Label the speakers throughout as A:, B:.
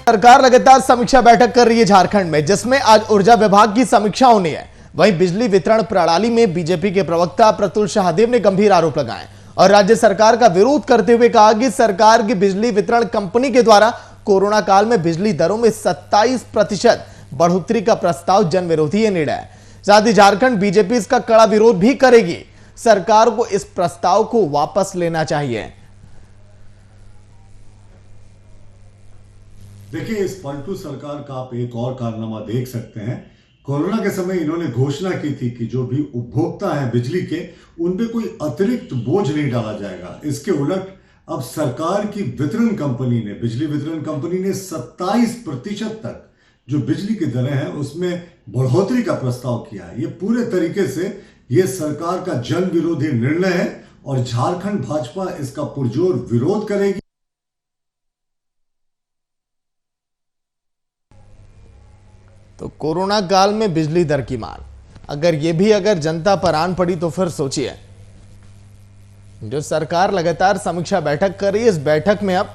A: सरकार लगातार समीक्षा बैठक कर रही है झारखंड में, जिसमें आज ऊर्जा विभाग की समीक्षा होनी है। वहीं बिजली वितरण प्रणाली में बीजेपी के प्रवक्ता प्रतुल शाहदेव ने गंभीर आरोप लगाए और राज्य सरकार का विरोध करते हुए कहा कि सरकार की बिजली वितरण कंपनी के द्वारा कोरोना काल में बिजली दरों में 27% बढ़ोतरी का प्रस्ताव जन विरोधी निर्णय है। साथ ही झारखंड बीजेपी इसका कड़ा विरोध भी करेगी। सरकार को इस प्रस्ताव को वापस लेना चाहिए।
B: देखिए, इस पलटू सरकार का आप एक और कारनामा देख सकते हैं। कोरोना के समय इन्होंने घोषणा की थी कि जो भी उपभोक्ता हैं बिजली के, उन पे कोई अतिरिक्त बोझ नहीं डाला जाएगा। इसके उलट अब सरकार की वितरण कंपनी ने, बिजली वितरण कंपनी ने 27% तक जो बिजली की दरें हैं उसमें बढ़ोतरी का प्रस्ताव किया है। ये पूरे तरीके से ये सरकार का जन विरोधी निर्णय है और झारखंड भाजपा इसका पुरजोर विरोध करेगी।
A: तो कोरोना काल में बिजली दर की मार, अगर जनता पर आन पड़ी तो फिर सोचिए। जो सरकार लगातार समीक्षा बैठक कर रही है, इस बैठक में अब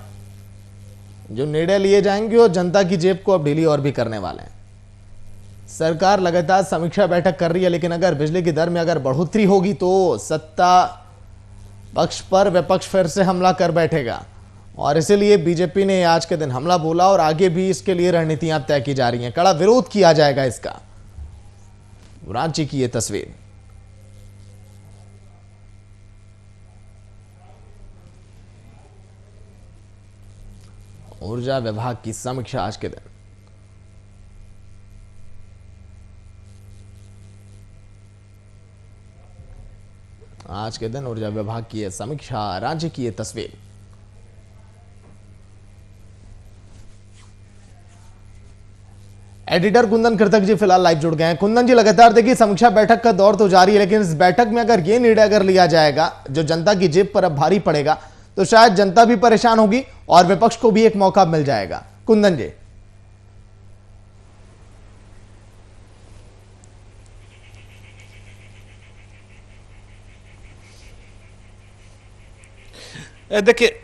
A: जो निर्णय लिए जाएंगे और जनता की जेब को अब ढीली और भी करने वाले हैं। सरकार लगातार समीक्षा बैठक कर रही है, लेकिन अगर बिजली की दर में अगर बढ़ोतरी होगी तो सत्ता पक्ष पर विपक्ष फिर से हमला कर बैठेगा और इसीलिए बीजेपी ने आज के दिन हमला बोला और आगे भी इसके लिए रणनीतियां तय की जा रही हैं। कड़ा विरोध किया जाएगा इसका। रांची की ये तस्वीर। ऊर्जा विभाग की समीक्षा आज के दिन। आज के दिन ऊर्जा विभाग की यह समीक्षा, रांची की यह तस्वीर। एडिटर कुंदन कृतक जी फिलहाल लाइव जुड़ गए हैं। कुंदन जी, लगातार देखिए समीक्षा बैठक का दौर तो जारी है, लेकिन इस बैठक में अगर ये निर्णय अगर लिया जाएगा जो जनता की जेब पर अब भारी पड़ेगा, तो शायद जनता भी परेशान होगी और विपक्ष को भी एक मौका मिल जाएगा। कुंदन जी।
C: देखिए,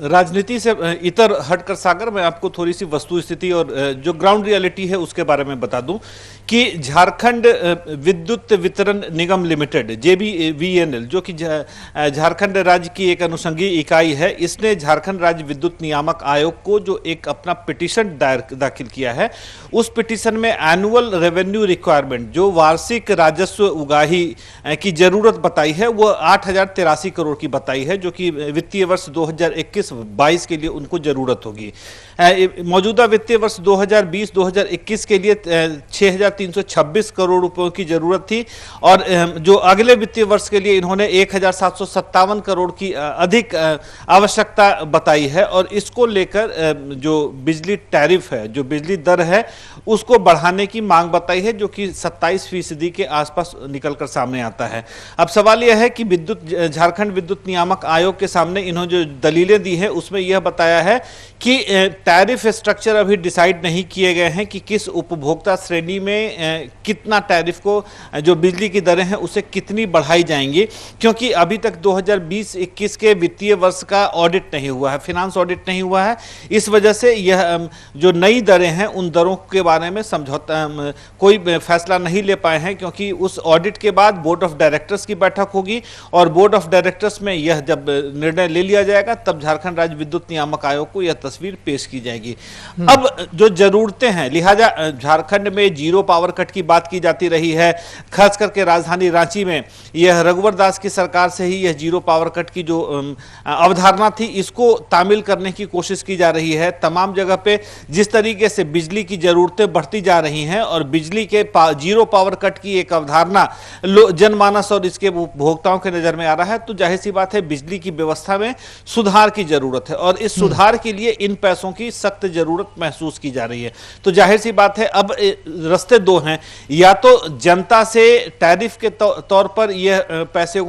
C: राजनीति से इतर हटकर सागर, मैं आपको थोड़ी सी वस्तु स्थिति और जो ग्राउंड रियलिटी है उसके बारे में बता दूं कि झारखंड विद्युत वितरण निगम लिमिटेड JBVNL, जो कि झारखंड राज्य की एक अनुषंगी इकाई है, इसने झारखंड राज्य विद्युत नियामक आयोग को जो एक अपना पिटीशन दाखिल किया है, उस पिटीशन में एनुअल रेवेन्यू रिक्वायरमेंट, जो वार्षिक राजस्व उगाही की जरूरत बताई है, वो 8083 करोड़ की बताई है, जो कि वित्तीय वर्ष 2021-22 के लिए उनको जरूरत होगी। मौजूदा वित्तीय वर्ष 2020-2021 के लिए 6326 करोड़ रुपयों की जरूरत थी और जो अगले वित्तीय वर्ष के लिए इन्होंने 1757 करोड़ की अधिक आवश्यकता बताई है और इसको लेकर जो बिजली टैरिफ है, जो बिजली दर है, उसको बढ़ाने की मांग बताई है, जो कि 27% के आसपास निकलकर सामने आता है। अब सवाल यह है कि झारखंड विद्युत नियामक आयोग के सामने इन्होंने जो दलीलें दी है उसमें यह बताया है कि टैरिफ स्ट्रक्चर अभी डिसाइड नहीं किए गए हैं कि किस उपभोक्ता श्रेणी में कितना टैरिफ को, जो बिजली की दरें हैं, उसे कितनी बढ़ाई जाएंगी, क्योंकि अभी तक 2020-21 के वित्तीय वर्ष का ऑडिट नहीं हुआ है, फिनांस ऑडिट नहीं हुआ है। इस वजह से यह जो नई दरें हैं उन दरों के बारे में समझौता कोई फैसला नहीं ले पाए हैं, क्योंकि उस ऑडिट के बाद बोर्ड ऑफ डायरेक्टर्स की बैठक होगी और बोर्ड ऑफ डायरेक्टर्स में यह जब निर्णय ले लिया जाएगा तब झारखंड राज्य विद्युत नियामक आयोग को यह तस्वीर पेश की जाएगी। अब जो जरूरतें हैं, लिहाजा झारखंड में जीरो पावर कट की बात की जाती रही है, खास करके राजधानी रांची में यह रघुवर दास की सरकार से ही यह जीरो पावर कट की जो अवधारणा थी, इसको तामील करने की कोशिश की जा रही है। तमाम जगह पे जिस तरीके से बिजली की जरूरतें बढ़ती जा रही हैं और बिजली के जीरो पावर कट की एक अवधारणा जनमानस और इसके उपभोक्ताओं के नजर में आ रहा है, तो जाहिर सी बात है बिजली की व्यवस्था में सुधार की जरूरत है और इस सुधार के लिए इन पैसों की सख्त जरूरत महसूस की जा रही है। तो जाहिर सी बात है अब रास्ते दो हैं, या तो जनता से टैरिफ के तौर पर यह पैसे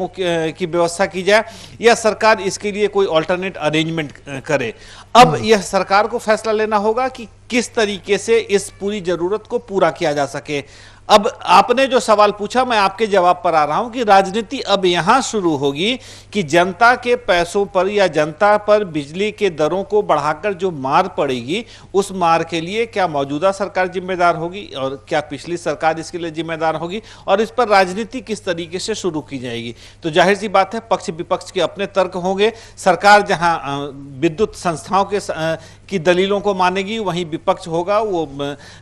C: की व्यवस्था की जाए या सरकार इसके लिए कोई अल्टरनेट अरेंजमेंट करे। अब यह सरकार को फैसला लेना होगा कि किस तरीके से इस पूरी जरूरत को पूरा किया जा सके। अब आपने जो सवाल पूछा मैं आपके जवाब पर आ रहा हूं कि राजनीति अब यहां शुरू होगी कि जनता के पैसों पर या जनता पर बिजली के दरों को बढ़ाकर जो मार पड़ेगी, उस मार के लिए क्या मौजूदा सरकार जिम्मेदार होगी और क्या पिछली सरकार इसके लिए जिम्मेदार होगी, और इस पर राजनीति किस तरीके से शुरू की जाएगी। तो जाहिर सी बात है, पक्ष विपक्ष के अपने तर्क होंगे। सरकार जहां विद्युत संस्थाओं की दलीलों को मानेगी, वहीं विपक्ष होगा वो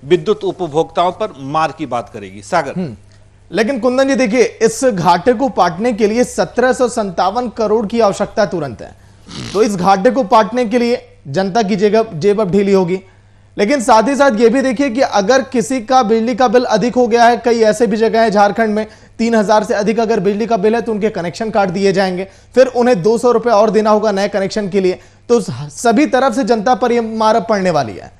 C: विद्युत उपभोक्ताओं पर मार की बात करेगी। सागर,
A: लेकिन कुंदन जी देखिए, इस घाटे को पाटने के लिए 1757 करोड़ की आवश्यकता तुरंत है। तो इस घाटे को पाटने के लिए जनता की जेब अब ढीली होगी। लेकिन साथ ही साथ ये भी देखिए कि अगर किसी का बिजली का बिल अधिक हो गया है, कई ऐसे भी जगह है झारखंड में 3000 से अधिक अगर बिजली का बिल है तो उनके कनेक्शन काट दिए जाएंगे, फिर उन्हें 200 रुपए और देना होगा नए कनेक्शन के लिए। तो सभी तरफ से जनता पर यह मार पड़ने वाली है।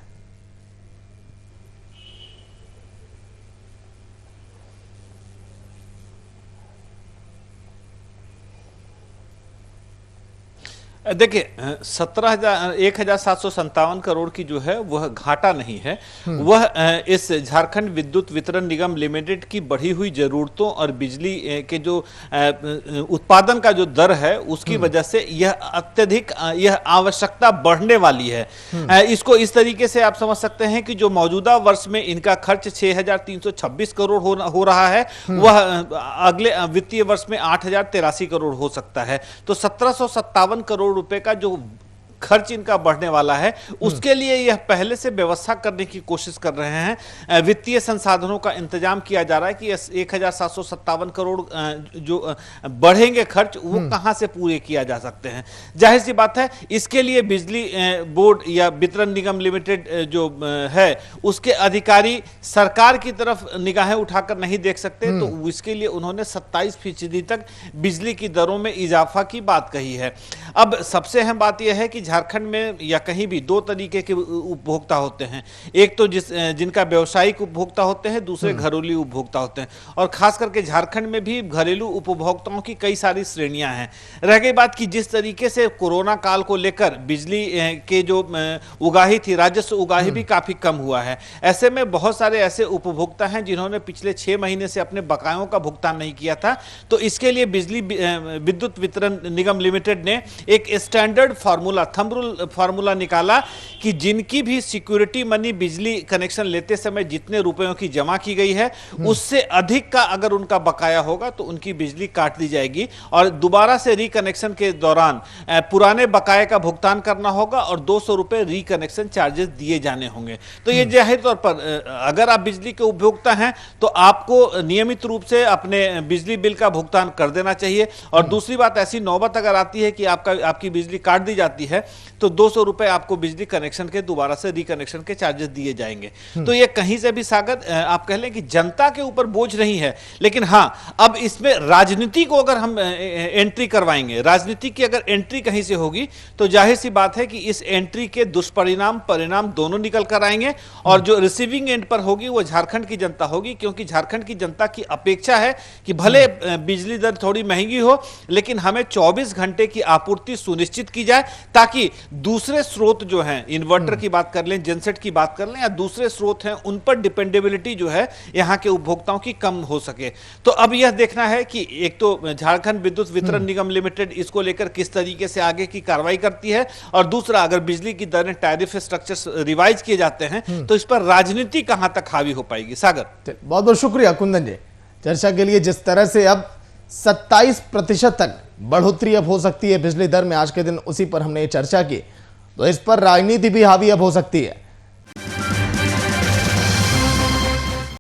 C: देखिए, 1757 करोड़ की जो है वह घाटा नहीं है, वह इस झारखंड विद्युत वितरण निगम लिमिटेड की बढ़ी हुई जरूरतों और बिजली के जो उत्पादन का जो दर है उसकी वजह से यह अत्यधिक यह आवश्यकता बढ़ने वाली है। इसको इस तरीके से आप समझ सकते हैं कि जो मौजूदा वर्ष में इनका खर्च 6326 करोड़ हो रहा है, वह अगले वित्तीय वर्ष में 8083 करोड़ हो सकता है। तो 1757 करोड़ रुपए का जो खर्च इनका बढ़ने वाला है, उसके लिए यह पहले से व्यवस्था करने की कोशिश कर रहे हैं। वित्तीय संसाधनों का इंतजाम किया जा रहा है कि 1757 करोड़ जो बढ़ेंगे खर्च, वो कहां से पूरे किया जा सकते हैं। जाहिर सी बात है, इसके लिए बिजली बोर्ड या वितरण निगम लिमिटेड जो है उसके अधिकारी सरकार की तरफ निगाहें उठाकर नहीं देख सकते। तो इसके लिए उन्होंने 27% तक बिजली की दरों में इजाफा की बात कही है। अब सबसे अहम बात यह है कि झारखंड में या कहीं भी दो तरीके के उपभोक्ता होते हैं। एक तो जिनका व्यवसायिक उपभोक्ता होते हैं, दूसरे घरेलू उपभोक्ता होते हैं। और खास करके झारखंड में भी घरेलू उपभोक्ताओं की कई सारी श्रेणियां हैं। रह गई बात कि जिस तरीके से कोरोना काल को लेकर बिजली के जो उगाही थी, राजस्व उगाही भी काफी कम हुआ है। ऐसे में बहुत सारे ऐसे उपभोक्ता हैं जिन्होंने पिछले 6 महीने से अपने बकायों का भुगतान नहीं किया था। तो इसके लिए बिजली विद्युत वितरण निगम लिमिटेड ने एक standard formula, thumb rule formula निकाला कि जिनकी भी सिक्योरिटी मनी बिजली कनेक्शन लेते समय जितने रुपयों की जमा की गई है, उससे अधिक का अगर उनका बकाया होगा तो उनकी बिजली काट दी जाएगी और दोबारा से रिकनेक्शन के दौरान पुराने बकाये का भुगतान करना होगा और 200 रुपए रिकनेक्शन चार्जेस दिए जाने होंगे। तो ये जाहिर तौर पर अगर आप बिजली के उपभोक्ता हैं तो आपको नियमित रूप से अपने बिजली बिल का भुगतान कर देना चाहिए। और दूसरी बात, ऐसी नौबत अगर आती है कि आपकी बिजली काट दी जाती है तो 200 रुपए आपको बिजली कनेक्शन के दोबारा से रिकनेक्शन के चार्जेस दिए जाएंगे। तो ये कहीं से भी सागर आप कह लें कि जनता के ऊपर बोझ नहीं है। लेकिन हां, अब इसमें राजनीति को अगर हम एंट्री करवाएंगे, राजनीति की अगर एंट्री कहीं से होगी तो जाहिर सी बात है कि इस एंट्री के दुष्परिणाम परिणाम दोनों निकल कर आएंगे। और जो रिसीविंग एंड पर होगी वो झारखंड की जनता होगी, क्योंकि झारखंड की जनता की अपेक्षा है कि भले बिजली दर थोड़ी महंगी हो, लेकिन हमें 24 घंटे की आपूर्ति सुनिश्चित की जाए, ताकि दूसरे स्रोत जो हैं, इन्वर्टर की बात कर लें, जेनसेट की बात कर लें, या दूसरे स्रोत हैं, उन पर डिपेंडेबिलिटी जो है यहां के उपभोक्ताओं की कम हो सके। तो अब यह देखना है कि एक तो झारखंड विद्युत वितरण निगम लिमिटेड इसको लेकर किस तरीके से आगे की कार्रवाई करती है, और दूसरा, अगर बिजली की दरें, टैरिफ स्ट्रक्चर रिवाइज किए जाते हैं तो इस पर राजनीति कहां तक हावी हो पाएगी। सागर,
A: बहुत बहुत शुक्रिया कुंदन जी चर्चा के लिए। जिस तरह से अब 27% तक बढ़ोतरी अब हो सकती है बिजली दर में आज के दिन, उसी पर हमने ये चर्चा की। तो इस पर राजनीति भी हावी अब हो सकती है।